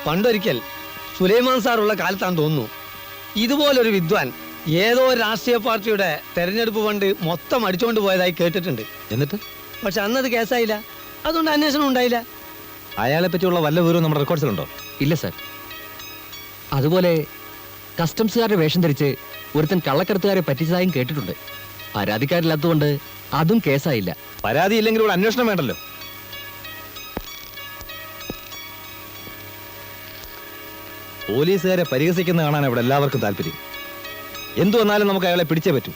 പണ്ടൊരിക്കൽ സുലൈമാൻ സാറുള്ള കാലത്താന്ന് തോന്നുന്നു ഇതുപോലൊരു വിദ്വാൻ ഏതോ രാഷ്ട്രീയ പാർട്ടിയുടെ തെരഞ്ഞെടുപ്പ് ഫണ്ട് മൊത്തം അടിച്ചുകൊണ്ട് പോയതായി കേട്ടിട്ടുണ്ട്. എന്നിട്ട് പക്ഷെ അന്നത് കേസായില്ല, അതുകൊണ്ട് അന്വേഷണം ഉണ്ടായില്ല. അയാളെ പറ്റിയുള്ള വല്ല വിവരവും നമ്മുടെ റെക്കോർഡ്സിലുണ്ടോ? ഇല്ല സാർ. അതുപോലെ കസ്റ്റംസുകാരുടെ വേഷം ധരിച്ച് ഒരുത്തൻ കള്ളക്കടത്തുകാരെ പറ്റിച്ചതായും കേട്ടിട്ടുണ്ട്. പരാതിക്കാരില്ലാത്തതുകൊണ്ട് അതും കേസായില്ല. പരാതി ഇല്ലെങ്കിൽ ഇവിടെ അന്വേഷണം വേണ്ടല്ലോ. പോലീസുകാരെ പരിഹസിക്കുന്ന കാണാൻ ഇവിടെ എല്ലാവർക്കും താല്പര്യം. എന്തു വന്നാലും നമുക്ക് അയാളെ പിടിച്ചേ പറ്റൂ.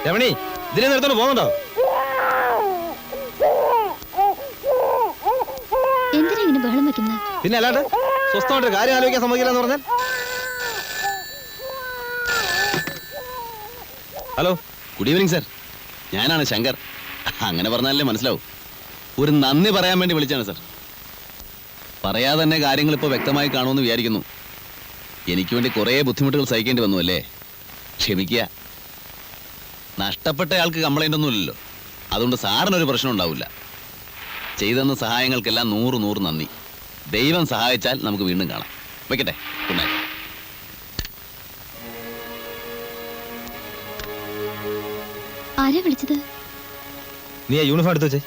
രമണി, ഇതിനെ നിർത്തോണ്ട് പോകുന്നുണ്ടോ? പിന്നെ അല്ലാണ്ട് സ്വസ്ഥമായിട്ട് കാര്യം ആലോചിക്കാൻ സമ്മതിക്കില്ല എന്ന് പറഞ്ഞാൽ. Hello, good evening sir. ഞാനാണ് ശങ്കർ. അങ്ങനെ പറഞ്ഞാലേ മനസ്സിലാവും. ഒരു നന്ദി പറയാൻ വേണ്ടി വിളിച്ചാണ് സർ. പറയാതെ തന്നെ കാര്യങ്ങൾ ഇപ്പോൾ വ്യക്തമായി കാണുമെന്ന് വിചാരിക്കുന്നു. എനിക്ക് വേണ്ടി കുറേ ബുദ്ധിമുട്ടുകൾ സഹിക്കേണ്ടി വന്നു അല്ലേ? ക്ഷമിക്കുക. നഷ്ടപ്പെട്ടയാൾക്ക് കംപ്ലൈൻ്റ് ഒന്നുമില്ലല്ലോ, അതുകൊണ്ട് സാറിനൊരു പ്രശ്നം ഉണ്ടാവില്ല. ചെയ്തെന്ന സഹായങ്ങൾക്കെല്ലാം 100 നന്ദി. ദൈവം സഹായിച്ചാൽ നമുക്ക് വീണ്ടും കാണാം. വെക്കട്ടെ. Good night. ആരാ വിളിച്ചത്? നീ ആ യൂണിഫോം എടുത്തു വെച്ചേ.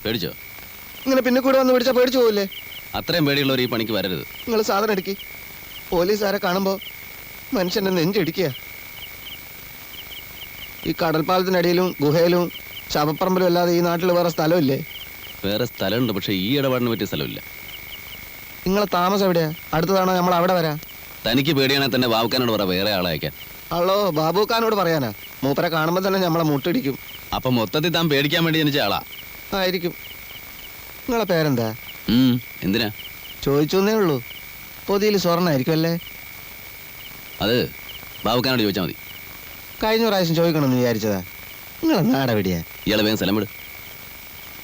പേടിച്ചോ? ഇങ്ങനെ പിന്നെ കൂടെ വന്ന് പിടിച്ചാൽ പേടിച്ചു പോകില്ലേ? അത്രയും പേടിയുള്ളവർ ഈ പണിക്ക് വരരുത്. നിങ്ങൾ സാധനം എടുക്കി. പോലീസുകാരെ കാണുമ്പോൾ മനുഷ്യൻ്റെ നെഞ്ചിടിക്കുക. ഈ കടൽപ്പാലത്തിനടിയിലും ഗുഹയിലും ശവപ്പറമ്പിലും അല്ലാതെ ഈ നാട്ടിൽ വേറെ സ്ഥലമില്ലേ? വേറെ സ്ഥലമുണ്ട്, പക്ഷെ ഈ ഇടപാടിന് പറ്റിയ സ്ഥലമില്ല. നിങ്ങളെ താമസം എവിടെയാ? അടുത്തതാണോ നമ്മൾ അവിടെ വരാം? തനിക്ക് പേടിയാണെങ്കിൽ തന്നെ ബാബുക്കാനോട് പറ വേറെ ആളെ അയക്കാൻ. ആളോ ബാബുക്കാനോട് പറയാനാ? മൂപ്പരെ കാണുമ്പോൾ തന്നെ നമ്മളെ മുട്ടിടിക്കും. അപ്പം മൊത്തത്തിൽ താൻ പേടിക്കാൻ വേണ്ടി ജനിച്ച ആളാ ആയിരിക്കും. നിങ്ങളെ പേരെന്താ? എന്തിനാ ചോദിച്ചേ ഉള്ളൂ. പൊതിയിൽ സ്വർണ്ണായിരിക്കും അല്ലേ? അത് ബാബുക്കാനോട് ചോദിച്ചാൽ മതി. കഴിഞ്ഞ പ്രാവശ്യം ചോദിക്കണമെന്ന് വിചാരിച്ചതാ. നിങ്ങളെ നാടെവിടെയാ? ഇയാളെ വേഗം സ്ഥലം വിട്.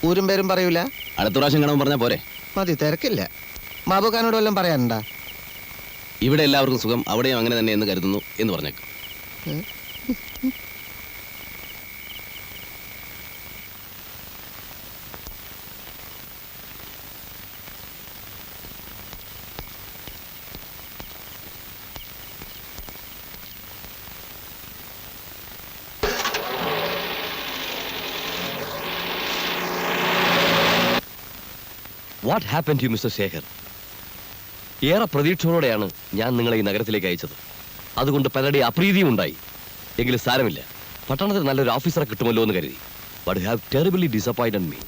ഊരും പേരും പറയൂല? അടുത്ത പ്രാവശ്യം കാണുമ്പോൾ പറഞ്ഞാൽ പോരെ? മതി, തിരക്കില്ല. ബാബുക്കാനോട് വല്ലതും പറയാനുണ്ടാ? ഇവിടെ എല്ലാവർക്കും സുഖം, അവിടെയും അങ്ങനെ തന്നെ എന്ന് കരുതുന്നു എന്ന് പറഞ്ഞേക്കും. What happen to you mister Shekhar? ഏറെ പ്രതീക്ഷയോടെയാണ് ഞാൻ നിങ്ങളെ ഈ നഗരത്തിലേക്ക് അയച്ചത്. അതുകൊണ്ട് പലരുടെ അപ്രീതിയും ഉണ്ടായി. എങ്കിലും സാരമില്ല, പട്ടണത്തിൽ നല്ലൊരു ഓഫീസറെ കിട്ടുമല്ലോ എന്ന് കരുതി. But you have terribly disappointed me.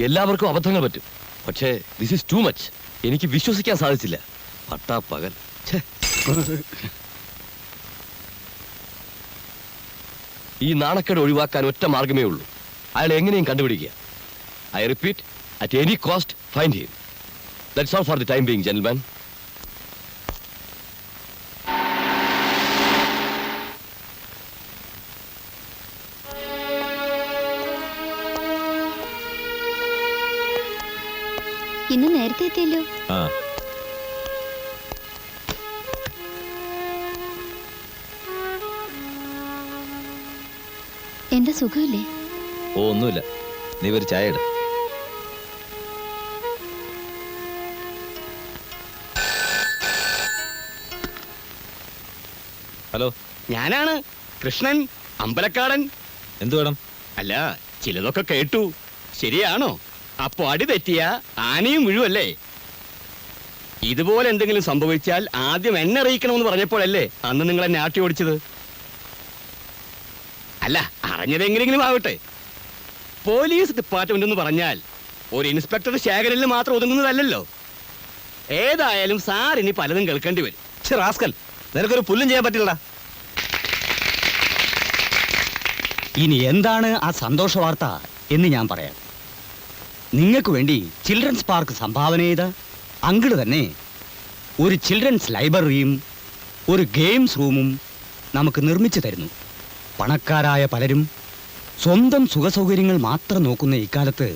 എല്ലാവർക്കും അബദ്ധങ്ങൾ പറ്റും, പക്ഷേ ദിസ് ഈസ് ടു മച്ച്. എനിക്ക് വിശ്വസിക്കാൻ സാധിച്ചില്ല. പട്ടാപ്പകൽ. ഈ നാണക്കേട് ഒഴിവാക്കാൻ ഒറ്റ മാർഗമേ ഉള്ളൂ. അയാളെ എങ്ങനെയും കണ്ടുപിടിക്കുക. I repeat, at any cost, find him. That's all for the time being, gentlemen. ഇന്ന് നേരത്തെ എത്തിയല്ലോ. എന്താ സുഖമില്ലേ? ഓ, ഒന്നുമില്ല. നീ ഒരു ചായ ഇട്. ഹലോ, ഞാനാണ് കൃഷ്ണൻ, അമ്പലക്കാടൻ. എന്തു വേണം? അല്ല, ചിലതൊക്കെ കേട്ടു. ശരിയാണോ? അപ്പൊ അടി തെറ്റിയ ആനയും വീഴുമല്ലേ? ഇതുപോലെ എന്തെങ്കിലും സംഭവിച്ചാൽ ആദ്യം എന്നെ അറിയിക്കണമെന്ന് പറഞ്ഞപ്പോഴല്ലേ അന്ന് നിങ്ങൾ എന്നെ ആട്ടി ഓടിച്ചത്? അല്ല, അറിഞ്ഞതെങ്ങനെയെങ്കിലും ആവട്ടെ. പോലീസ് ഡിപ്പാർട്ട്മെന്റ് എന്ന് പറഞ്ഞാൽ ഒരു ഇൻസ്പെക്ടർ ശേഖരനിൽ മാത്രം ഒതുങ്ങുന്നതല്ലല്ലോ. ഏതായാലും സാർ ഇനി പലതും കേൾക്കേണ്ടി വരും. റാസ്കൽ, നിനക്കൊരു പുല്ലും ചെയ്യാൻ പറ്റില്ലടാ. ഇനി എന്താണ് ആ സന്തോഷ വാർത്ത എന്ന് ഞാൻ പറയാം. നിങ്ങൾക്ക് വേണ്ടി ചിൽഡ്രൻസ് പാർക്ക് സംഭാവന ചെയ്ത അങ്കിള് തന്നെ ഒരു ചിൽഡ്രൻസ് ലൈബ്രറിയും ഒരു ഗെയിംസ് റൂമും നമുക്ക് നിർമ്മിച്ചു തരുന്നു. പണക്കാരായ പലരും സ്വന്തം സുഖസൗകര്യങ്ങൾ മാത്രം നോക്കുന്ന ഇക്കാലത്ത്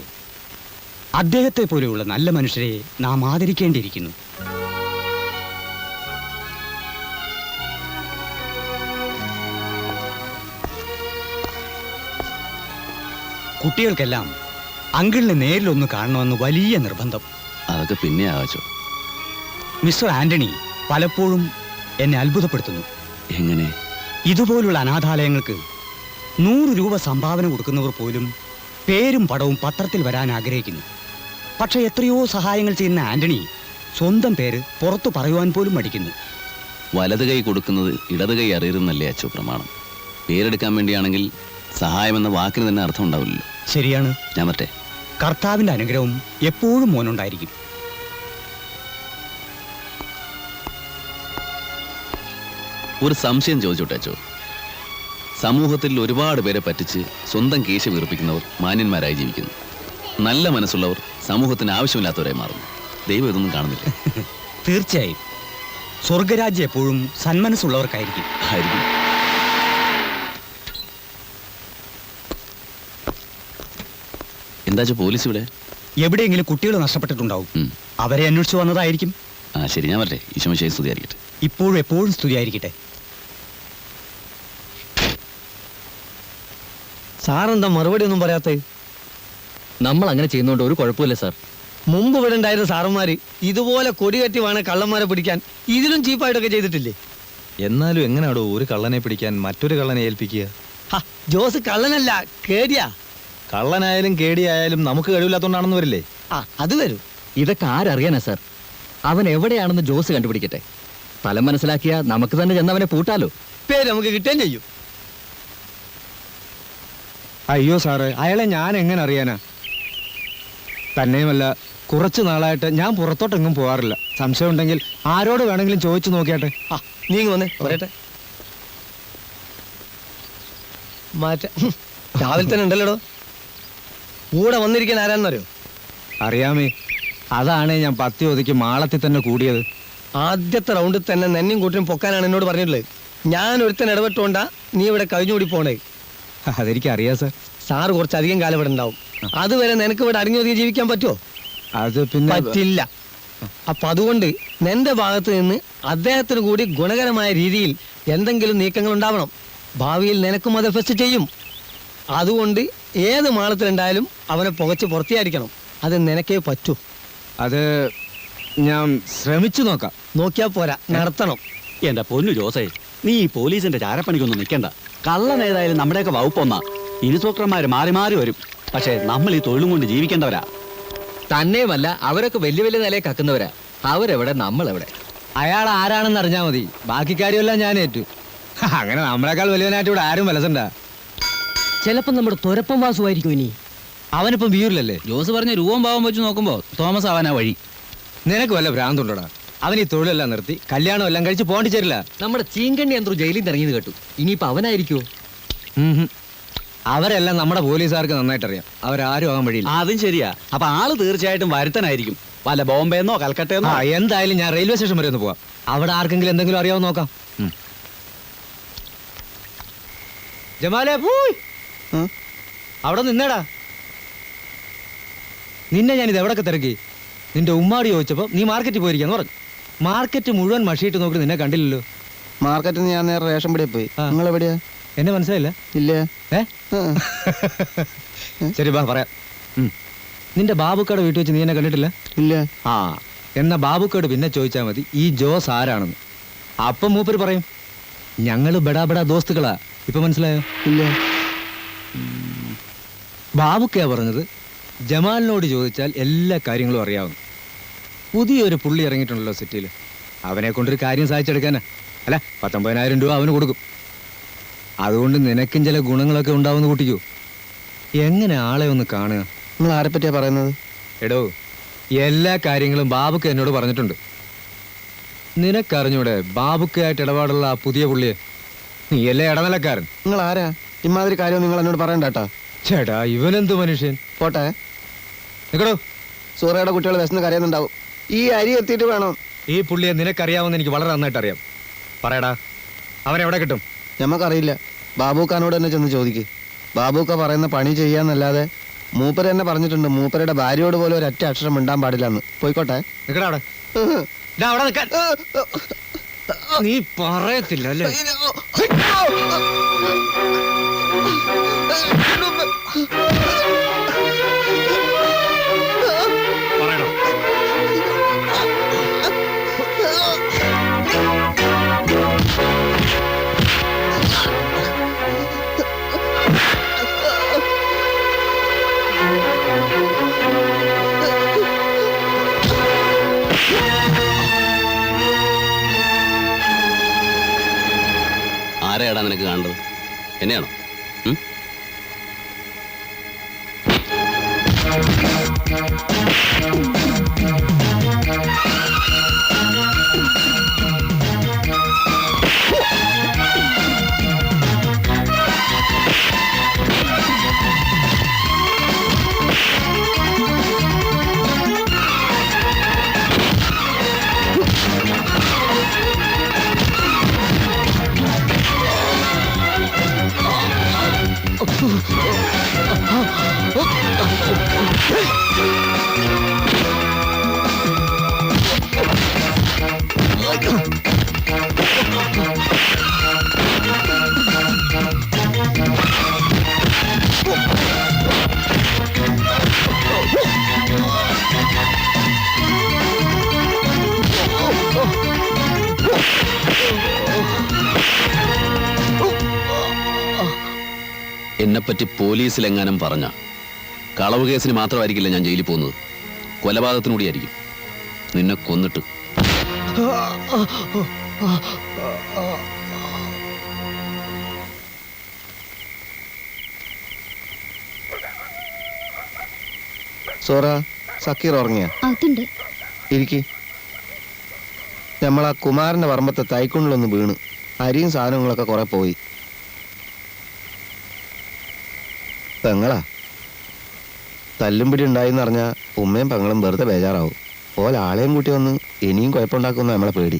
അദ്ദേഹത്തെ പോലെയുള്ള നല്ല മനുഷ്യരെ നാം ആദരിക്കേണ്ടിയിരിക്കുന്നു. കുട്ടികൾക്കെല്ലാം അങ്കിളിനെ നേരിലൊന്ന് കാണണമെന്ന് വലിയ നിർബന്ധം. അതൊക്കെ പിന്നെ ആവാച്ചോ. മിസ്റ്റർ ആന്റണി പലപ്പോഴും എന്നെ അത്ഭുതപ്പെടുത്തുന്നു. എങ്ങനെ? ഇതുപോലുള്ള അനാഥാലയങ്ങൾക്ക് 100 രൂപ സംഭാവന കൊടുക്കുന്നവർ പോലും പേരും പടവും പത്രത്തിൽ വരാൻ ആഗ്രഹിക്കുന്നു. പക്ഷെ എത്രയോ സഹായങ്ങൾ ചെയ്യുന്ന ആന്റണി സ്വന്തം പേര് പുറത്തു പറയുവാൻ പോലും മടിക്കുന്നു. വലത് കൈ കൊടുക്കുന്നത് ഇടത് കൈ അറിയരുന്നല്ലേ അച്ചോ പ്രമാണം. പേരെടുക്കാൻ വേണ്ടിയാണെങ്കിൽ സഹായം എന്ന വാക്കിന് തന്നെ അർത്ഥം ഉണ്ടാവില്ലല്ലോ. ശരിയാണ്. ഞാൻ മറ്റേ കർത്താവിന്റെ അനുഗ്രഹം എപ്പോഴും മോനുണ്ടായിരിക്കും. ഒരു സംശയം ചോദിച്ചോട്ടെ അച്ചോ. സമൂഹത്തിൽ ഒരുപാട് പേരെ പറ്റിച്ച് സ്വന്തം കേശ വീർപ്പിക്കുന്നവർ മാന്യന്മാരായി ജീവിക്കുന്നു. നല്ല മനസ്സുള്ളവർ സമൂഹത്തിന് ആവശ്യമില്ലാത്തവരായി മാറുന്നു. ദൈവം ഇതൊന്നും കാണുന്നില്ല. തീർച്ചയായും സ്വർഗരാജ്യം എപ്പോഴും സന്മനസ്സുള്ളവർക്കായിരിക്കും. ആയിരിക്കും. എന്താ പോലീസ് ഇവിടെ? എവിടെയെങ്കിലും കുട്ടികൾ നഷ്ടപ്പെട്ടിട്ടുണ്ടാവും. ഉം. അവരെ അന്വേഷിച്ചു വന്നതായിരിക്കും. ആ ശരി, ഞാൻ വരട്ടെ. ഈശോമിശിഹായെ സ്തുതിയായിരിക്കട്ടെ. ഇപ്പോഴും എപ്പോഴും സ്തുതിയായിരിക്കട്ടെ. സാറെന്താ മറുപടി ഒന്നും പറയാത്തേ? നമ്മൾ അങ്ങനെ ചെയ്യുന്നതുകൊണ്ട് ഒരു കുഴപ്പമില്ല സാർ. മുമ്പ് ഇവിടെ ഉണ്ടായിരുന്ന സാറന്മാര് ഇതുപോലെ കൊടികെട്ടി വേണം കള്ളന്മാരെ പിടിക്കാൻ ഇതിലും ചീപ്പായിട്ടൊക്കെ ചെയ്തിട്ടില്ലേ? എന്നാലും എങ്ങനെയാടോ ഒരു കള്ളനെ പിടിക്കാൻ മറ്റൊരു കള്ളനെ ഏൽപ്പിക്കുക? ഹ, ജോസ് കള്ളനല്ല, കേടിയാ. കള്ളനായാലും കേടിയായാലും നമുക്ക് കഴിവില്ലാത്തോണ്ടാണെന്ന് വരില്ലേ? ആ, അത് വരും. ഇതൊക്കെ ആരറിയാനാ സാർ? അവൻ എവിടെയാണെന്ന് ജോസ് കണ്ടുപിടിക്കട്ടെ. സ്ഥലം മനസ്സിലാക്കിയാ നമുക്ക് തന്നെ ചെന്നവനെ പൂട്ടാലോ. പേര് നമുക്ക് കിട്ടുകയും ചെയ്യും. അയ്യോ സാറേ, അയാളെ ഞാൻ എങ്ങനെ അറിയാനാ? തന്നെയുമല്ല, കുറച്ചു നാളായിട്ട് ഞാൻ പുറത്തോട്ടെങ്ങും പോകാറില്ല. സംശയം ഉണ്ടെങ്കിൽ ആരോട് വേണമെങ്കിലും ചോദിച്ചു നോക്കിയാട്ടെ. ആ, നീങ്ങി വന്നേ പറയട്ടെ. രാവിലെ തന്നെ ഉണ്ടല്ലോടോ. കൂടെ വന്നിരിക്കാൻ ആരാന്നറിയോ? അറിയാമേ, അതാണ് ഞാൻ 10 ഒതുക്കി മാളത്തിൽ തന്നെ കൂടിയത്. ആദ്യത്തെ റൗണ്ടിൽ തന്നെ നെന്നും കൂട്ടിനും പൊക്കാനാണ് എന്നോട് പറഞ്ഞിട്ടുള്ളത്. ഞാൻ ഒരുത്തൻ ഇടപെട്ടുകൊണ്ടാ നീ ഇവിടെ കഴിഞ്ഞുകൂടി പോണേ. അതെനിക്ക് അറിയാം സാർ. സാറ് കുറച്ചധികം കാലം ഇവിടെ ഉണ്ടാവും. അതുവരെ നിനക്ക് ഇവിടെ അടങ്ങി ഒതുങ്ങി ജീവിക്കാൻ പറ്റുമോ? അത് പിന്നെ പറ്റില്ല. അപ്പൊ അതുകൊണ്ട് നിന്റെ ഭാഗത്ത് നിന്ന് അദ്ദേഹത്തിന് കൂടി ഗുണകരമായ രീതിയിൽ എന്തെങ്കിലും നീക്കങ്ങൾ ഉണ്ടാവണം. ഭാവിയിൽ നിനക്കും അത് എഫക്ട് ചെയ്യും. അതുകൊണ്ട് ഏത് മാളത്തിലുണ്ടായാലും അവനെ പുകച്ച് പുറത്തിയായിരിക്കണം. അത് നിനക്കേ പറ്റൂ. അത് ഞാൻ ശ്രമിച്ചു നോക്കാം. നോക്കിയാ പോരാ, നടത്തണം. എന്റെ പൊന്നു ജോസേ, നീ ഈ പോലീസിന്റെ ചാരപ്പണിക്കൊന്നും നിൽക്കണ്ട. കള്ളൻ ഏതായാലും നമ്മുടെയൊക്കെ വകുപ്പൊന്നാ. ഇൻസ്പെക്ടർമാര് മാറി മാറി വരും. പക്ഷെ നമ്മൾ ഈ തൊഴിലും കൊണ്ട് ജീവിക്കേണ്ടവരാ. തന്നെയുമല്ല, അവരൊക്കെ വലിയ വലിയ നിലയെ കക്കുന്നവരാ. അവരെവിടെ, നമ്മളെവിടെ? അയാൾ ആരാണെന്ന് അറിഞ്ഞാൽ മതി. ബാക്കി കാര്യമെല്ലാം ഞാൻ ഏറ്റു. അങ്ങനെ നമ്മളെക്കാൾ വലിയവനായിട്ട് ഇവിടെ ആരും വലസണ്ട. ചിലപ്പോ നമ്മുടെ തുരപ്പം വാസുമായിരിക്കും ഇനി. അവനിപ്പം വീരിലല്ലേ? ജോസ് പറഞ്ഞ രൂപം ഭാവം വെച്ച് നോക്കുമ്പോ തോമസ് ആവാനാ വഴി. നിനക്ക് വല്ല ഭ്രാന്തുണ്ടോടാ? അവൻ ഈ തൊഴിലെല്ലാം നിർത്തി കല്യാണം എല്ലാം കഴിച്ച് പോണ്ടിച്ചേരില്ല. നമ്മുടെ ചീങ്കണ്ണി അന്തോ ജയിലിൽ നിന്ന് ഇറങ്ങിയത് കേട്ടു. ഇനിയിപ്പോ അവനായിരിക്കുമോ? അവരെല്ലാം നമ്മുടെ പോലീസുകാർക്ക് നന്നായിട്ട് അറിയാം. അവരാരും ആകാൻ വഴിയില്ല. അതും ശരിയാ. അപ്പൊ ആള് തീർച്ചയായിട്ടും വരുത്തനായിരിക്കും. വല്ല ബോംബെന്നോ കൽക്കട്ടയെന്നോ. എന്തായാലും ഞാൻ റെയിൽവേ സ്റ്റേഷൻ വരെ ഒന്ന് പോവാം. അവിടെ ആർക്കെങ്കിലും എന്തെങ്കിലും അറിയാവോ നോക്കാം. ജമാലേ, പോയ് അവിടെ നിന്നേടാ. നിന്നെ ഞാൻ ഇത് എവിടൊക്കെ തിരക്കി. നിന്റെ ഉമ്മാടി ചോദിച്ചപ്പോ നീ മാർക്കറ്റിൽ പോയിരിക്കാന്ന് പറഞ്ഞു. മാർക്കറ്റ് മുഴുവൻ മഷിയിട്ട് നോക്കി നിന്നെ കണ്ടില്ലല്ലോ. മാർക്കറ്റിൽ ഞാൻ നേരെ റേഷൻ പടിയിൽ പോയി. നിങ്ങൾ എവിടെയാ? എന്നെ മനസ്സിലായില്ല? ഇല്ല. ശരി, ബാ പറയാം. നിന്റെ ബാബുക്കയുടെ വീട്ടിൽ വെച്ച് നീ എന്നെ കണ്ടിട്ടില്ല? ഇല്ല. ആ, എന്നാ ബാബുക്കോട് പിന്നെ ചോദിച്ചാൽ മതി ഈ ജോസ് ആരാണെന്ന്. അപ്പം മൂപ്പര് പറയും ഞങ്ങള് ബടാ ബടാ ദോസ്തുക്കളാ. ഇപ്പൊ മനസ്സിലായോ? ഇല്ല. ബാബുക്കയാ പറഞ്ഞത് ജമാലിനോട് ചോദിച്ചാൽ എല്ലാ കാര്യങ്ങളും അറിയാവുന്നു. പുതിയൊരു പുള്ളി ഇറങ്ങിയിട്ടുണ്ടല്ലോ സിറ്റിയിൽ. അവനെ കൊണ്ടൊരു കാര്യം സാധിച്ചെടുക്കാനാ. അല്ല, 19,000 രൂപ അവന് കൊടുക്കും. അതുകൊണ്ട് നിനക്കും ചില ഗുണങ്ങളൊക്കെ ഉണ്ടാവുന്ന കൂട്ടിക്കോ. എങ്ങനെ ആളെ ഒന്ന് കാണുക? നിങ്ങൾ ആരെ പറ്റിയാ പറയുന്നത്? എടോ, എല്ലാ കാര്യങ്ങളും ബാബുക്ക് എന്നോട് പറഞ്ഞിട്ടുണ്ട്. നിനക്കറിഞ്ഞൂടെ ബാബുക്കായിട്ട് ഇടപാടുള്ള ആ പുതിയ പുള്ളിയെ? നീയല്ലേ ഇടനിലക്കാരൻ. നിങ്ങൾ ആരാ? ഇമാതിരി കാര്യം നിങ്ങൾ എന്നോട് പറയണ്ടാട്ടാ. ചേട്ടാ, ഇവനെന്ത് മനുഷ്യൻ. പോട്ടെ. നിക്കടോ. സൂറയുടെ കുട്ടികൾ വിശന്ന് കരയുന്നുണ്ടാവും. ഈ അരി എത്തിയിട്ട് വേണം. ഈ പുള്ളിയെ നിനക്കറിയാമെന്ന് എനിക്ക് വളരെ നന്നായിട്ട് അറിയാം. പറയടാ, അവനെവിടെ കിട്ടും? ഞമ്മക്കറിയില്ല. ബാബുക്കാനോട് തന്നെ ചെന്ന് ചോദിക്ക്. ബാബുക്ക പറയുന്ന പണി ചെയ്യാന്നല്ലാതെ മൂപ്പര് തന്നെ പറഞ്ഞിട്ടുണ്ട് മൂപ്പരുടെ ഭാര്യയോട് പോലും ഒരൊറ്റ അക്ഷരം മിണ്ടാൻ പാടില്ലെന്ന്. പോയിക്കോട്ടെ. നിക്കടാ അവിടെ. ദാ അവിടെ നിൽക്കാൻ. നീ പറയത്തില്ല അല്ലേ? പറയണോ? ആരെയാടാ നിനക്ക് കാണേണ്ടത്? എന്നെയാണോ? ഉം? എന്നെപ്പറ്റി പോലീസിലെങ്ങാനും പറഞ്ഞ കളവ് കേസിന് മാത്രമായിരിക്കില്ല ഞാൻ ജയിലിൽ പോകുന്നത്, കൊലപാതകത്തിനൂടിയായിരിക്കും. നിന്നെ കൊന്നിട്ട്. സോറ, സക്കീർ ഉറങ്ങിയ? അതുണ്ട്. ഇരിക്കി. നമ്മളാ കുമാരന്റെ പറമ്പത്തെ തൈക്കുണ്ടിലൊന്ന് വീണ് അരിയും സാധനങ്ങളൊക്കെ കുറെ പോയി. പെങ്ങളാ തല്ലുംപിടി ഉണ്ടായിന്ന് പറഞ്ഞാ ഉമ്മയും പെങ്ങളും വെറുതെ ബേജാറാവും. പോലെ ആളെയും കൂട്ടി വന്ന് ഇനിയും കുഴപ്പമുണ്ടാക്കുന്ന നമ്മളെ പേടി.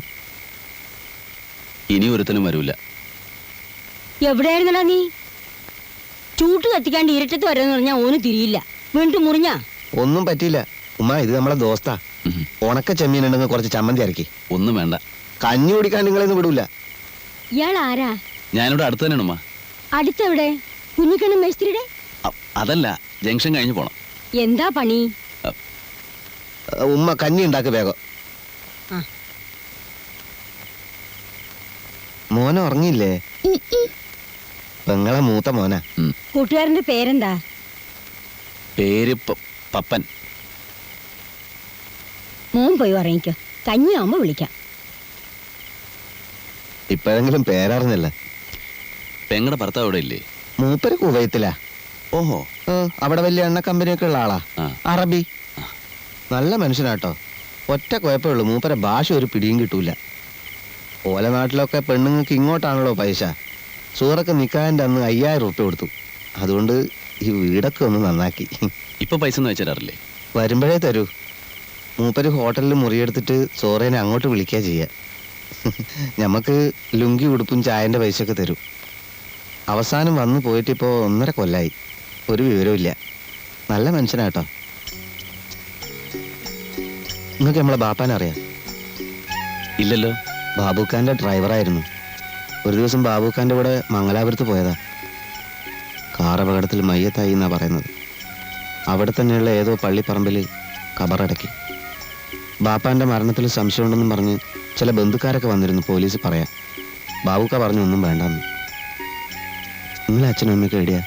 ഇനി ഒരുത്തനും വരൂല. എവിടെയായിരുന്നടാ നീ? ചൂട്ട് കത്തിക്കാണ്ട് ഇരട്ടത്ത് വരാന്ന് പറഞ്ഞാ ഓന് തിരിയില്ല. വീണ്ടും മുറിഞ്ഞാ? ഒന്നും പറ്റിയില്ല ഉമ്മ, ഇത് നമ്മളെ ദോസ്താ. ഉണക്ക ചെമ്മീൻ ഉണ്ടെങ്കിൽ കുറച്ച് ചമ്മന്തി ഇറക്കി. ഒന്നും വേണ്ട. കഞ്ഞി കുടിക്കാൻ നിങ്ങളെയൊന്നും വിടൂല. ഇയാൾ ആരാ? ഞാനിവിടെ അടുത്ത് തന്നെയാണ് ഉമ്മ. അടുത്തെവിടെ? കുഞ്ഞിക്കണ്ണ മേസ്ത്രിയുടെ? അതല്ല, ജംഗ്ഷൻ കഴിഞ്ഞ് പോണം. എന്താ പണി? ഉമ്മ കഞ്ഞി ഉണ്ടാക്ക് വേഗം. ആ. മോനെ ഉറങ്ങിയില്ലേ? പെങ്ങളെ മൂത്ത മോനാ. കൂട്ടുകാരന്റെ പേരെന്താ? പേര് പപ്പൻ. മോൻ പോയി ഉറങ്ങിക്കോ, കഞ്ഞിയാവുമ്പോ വിളിക്കാം. ഇപ്പോഴെങ്കിലും പേരറിഞ്ഞല്ല. പെങ്ങളുടെ ഭർത്താവ് ഇവിടെ ഇല്ലേ? മൂപ്പര് കുവൈത്തിലാ. ഓഹോ. അവിടെ വലിയ എണ്ണ കമ്പനിയൊക്കെ ഉള്ള ആളാ. അറബി. നല്ല മനുഷ്യനാട്ടോ. ഒറ്റ കുഴപ്പമുള്ളൂ, മൂപ്പരെ ഭാഷ ഒരു പിടിയും കിട്ടൂല. ഓല നാട്ടിലൊക്കെ പെണ്ണുങ്ങൾക്ക് ഇങ്ങോട്ടാണല്ലോ പൈസ. സൂറക്ക് നിക്കാൻ്റെ അന്ന് 5,000 റുപ്യ കൊടുത്തു. അതുകൊണ്ട് ഈ വീടൊക്കെ ഒന്ന് നന്നാക്കി. ഇപ്പൊ പൈസ ഒന്നും വെച്ചിടാറില്ലേ? വരുമ്പോഴേ തരൂ. മൂപ്പര് ഹോട്ടലിൽ മുറിയെടുത്തിട്ട് സോറേനെ അങ്ങോട്ട് വിളിക്കുക ചെയ്യാം. ഞമ്മക്ക് ലുങ്കി ഉടുപ്പും ചായന്റെ പൈസയൊക്കെ തരും. അവസാനം വന്നു പോയിട്ടിപ്പോ 1.5 കൊല്ലായി. ഒരു വിവരമില്ല. നല്ല മനുഷ്യനാട്ടോ. നിങ്ങൾക്ക് നമ്മളെ ബാപ്പാനറിയാം? ഇല്ലല്ലോ. ബാബുഖാന്റെ ഡ്രൈവറായിരുന്നു. ഒരു ദിവസം ബാബുഖാന്റെ കൂടെ മംഗലാപുരത്ത് പോയതാ. കാർ അപകടത്തിൽ മയ്യത്തായി എന്നാ പറയുന്നത്. അവിടെ തന്നെയുള്ള ഏതോ പള്ളിപ്പറമ്പിൽ കബറടക്കി. ബാപ്പാന്റെ മരണത്തിൽ സംശയമുണ്ടെന്നും പറഞ്ഞ് ചില ബന്ധുക്കാരൊക്കെ വന്നിരുന്നു പോലീസ് പറയാൻ. ബാബുക്ക പറഞ്ഞു ഒന്നും വേണ്ടെന്ന്. നിങ്ങളെ അച്ഛനും അമ്മയൊക്കെ എവിടെയാ?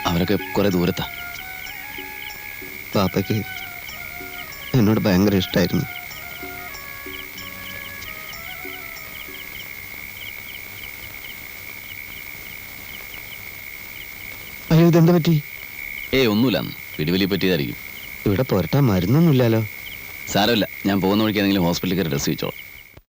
അവരൊക്കെ കുറെ ദൂരത്താ. ബാപ്പയ്ക്ക് എന്നോട് ഭയങ്കര ഇഷ്ടമായിരുന്നു. അയ്യോ, ഇതെന്താ പറ്റി? ഒന്നുമില്ല, പിടിവലി പറ്റിയതായിരിക്കും. ഇവിടെ പുരട്ടാൻ മരുന്നൊന്നുമില്ലല്ലോ. സാരമില്ല, ഞാൻ പോകുന്ന വഴിക്ക് ഏതെങ്കിലും ഹോസ്പിറ്റലിൽ കയറി ഡ്രസ് വെച്ചോളാം.